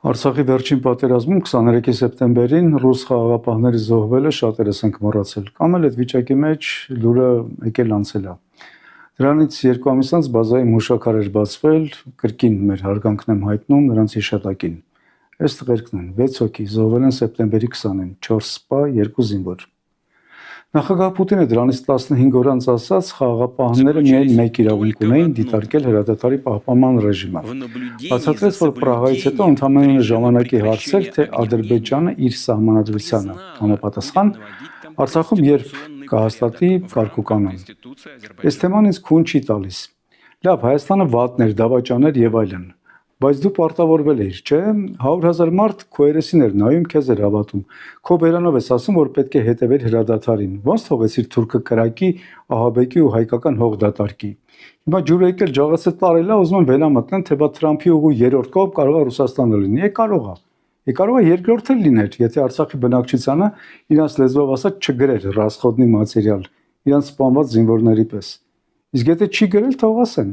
Արցախի վերջին պատերազմում 23 սեպտեմբերին ռուս խաղաղապահների զոհվելը շատերս ենք մոռացել, կամ էլ այդ վիճակի մեջ լուրը եկել անցել է։ Դրանից 2 ամիս անց բազայի մուշակար էր բացվել, կրկին մեր հարգանքն եմ հայտնում նրանց հիշատակին։ Այս տղերքն են, 6 հոգի, զոհվել են սեպտեմբերի 20-ին, 4 սպա, 2 զինվոր։ Նախագահ Պուտինը դրանից 15 օր անց ասաց, խաղաղապահները միայն մեկ իրավունք ունեին դիտարկել հրադադարի պահպանման ռեժիմը։ Բացատրեց, որ Պրահայից հետո ընդամենը ժամանակի հարց էր, թե Ադրբեջանը իր սահմանադրությանը համապատասխան Արցախում երբ կհաստատի կարգուկանոն։ Այս թեման ինձ քուն չի տալիս։ Լավ, Հայաստանը վատն էր, դավաճաներ եւ այլն։ Բայց դու պարտավորվել ես, չէ՞, 100,000 մարդ քո երեսին էր նայում, քեզ էր հավատում։ Քո բերանով ես ասում, որ պետք է հետևել հրադադարին։ Ոնց թողեցիր թուրքը կրակի, ահաբեկի ու հայկական հող դատարկի։ Հիմա ջուրը եկել ջաղացը տարել է, ուզում են վերամտնեն, թե բա Թրամփի ուղու երրորդ կողմ կարող է Ռուսաստանը լինի։ Կարող է։ Կարող է երկրորդ էլ լիներ, եթե Արցախի բնակչությանը իրանց լեզվով ասած չգրեր ռասխոդնի մատերիալ, իրանց սպանված զինվորների պես։ Իսկ եթե չի գրել, թող ասեն։